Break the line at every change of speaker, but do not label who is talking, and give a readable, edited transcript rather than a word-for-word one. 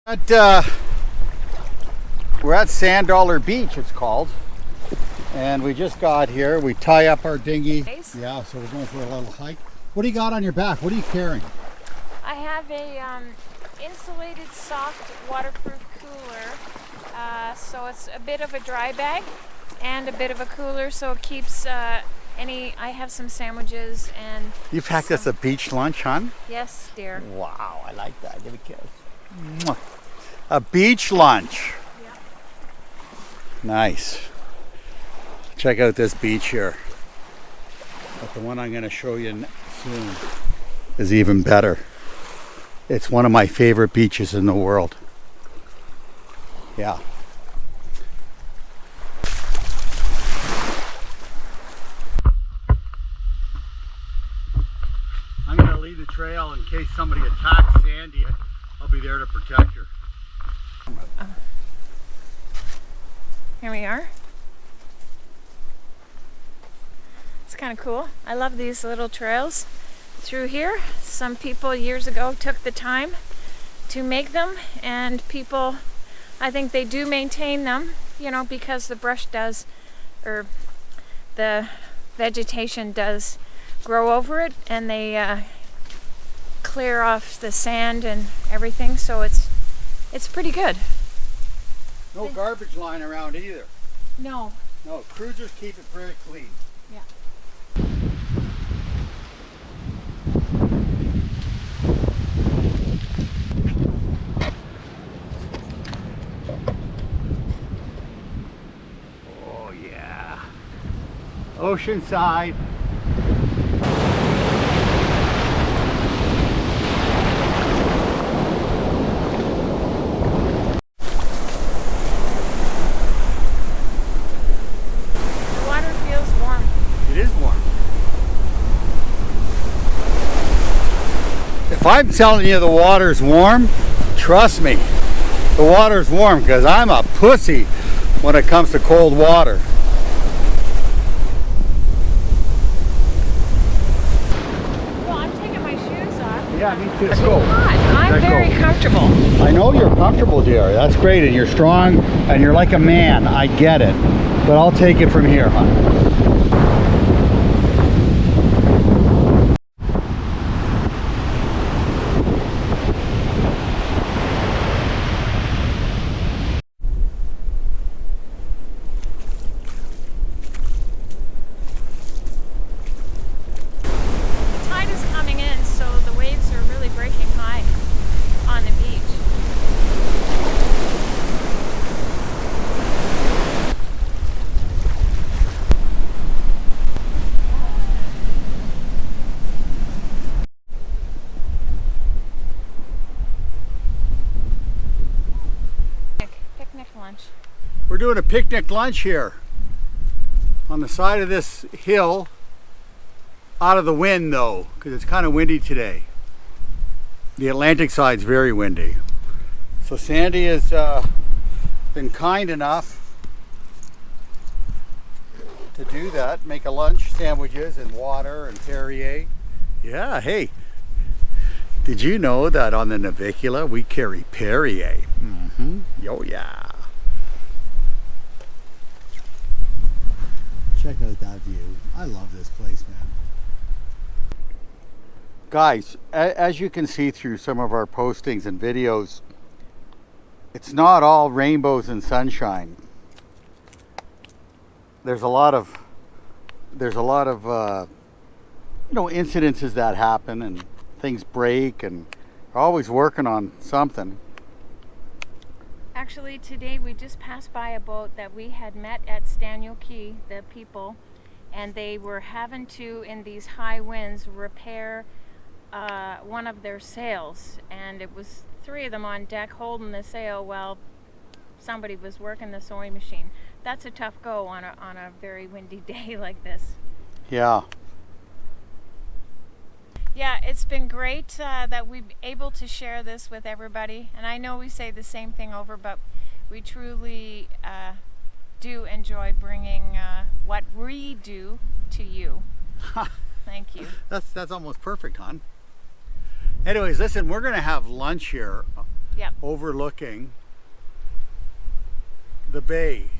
We're at Sand Dollar Beach, it's called, and we just got here. We tie up our dinghy. Yeah, so we're going for a little hike. What do you got on your back? What are you carrying?
I have a insulated, soft, waterproof cooler. So it's a bit of a dry bag and a bit of a cooler, so it keeps I have some sandwiches and.
You packed us a beach lunch, hon?
Yes, dear.
Wow, I like that. Give me a kiss. Mwah. A beach lunch.
Yeah.
Nice. Check out this beach here. But the one I'm going to show you soon is even better. It's one of my favorite beaches in the world. Yeah. I'm going to lead the trail in case somebody attacks Sandy. I'll be there to protect her.
Here we are. It's kind of cool. I love these little trails through here. Some people years ago took the time to make them, and people, I think they do maintain them, you know, because the brush does, or the vegetation does grow over it, and they clear off the sand and everything, so it's pretty good.
No garbage line around either.
No.
No, cruisers keep it very clean.
Yeah.
Oh yeah. Oceanside. If I'm telling you the water's warm, trust me, the water's warm, because I'm a pussy when it comes to cold water.
Well, I'm taking my shoes off.
Yeah, me too.
Let's go. I'm very comfortable.
I know you're comfortable, dear. That's great, and you're strong, and you're like a man. I get it. But I'll take it from here, hon. We're doing a picnic lunch here on the side of this hill, out of the wind though, because it's kind of windy today. The Atlantic side's very windy. So Sandy has been kind enough to do that, make a lunch, sandwiches and water and Perrier. Yeah, hey, did you know that on the Navicula we carry Perrier? Oh yeah. Check out that view. I love this place, man. Guys, as you can see through some of our postings and videos, it's not all rainbows and sunshine. There's a lot of you know, incidences that happen and things break, and we're always working on something.
Actually, today we just passed by a boat that we had met at Staniel Key, the people, and they were having to, in these high winds, repair one of their sails, and it was 3 of them on deck holding the sail while somebody was working the sewing machine. That's a tough go on a very windy day like this.
Yeah.
Yeah, it's been great that we've been able to share this with everybody. And I know we say the same thing over, but we truly do enjoy bringing what we do to you. Thank you.
That's almost perfect, hon. Anyways, listen, we're going to have lunch here
Yep.
overlooking the bay.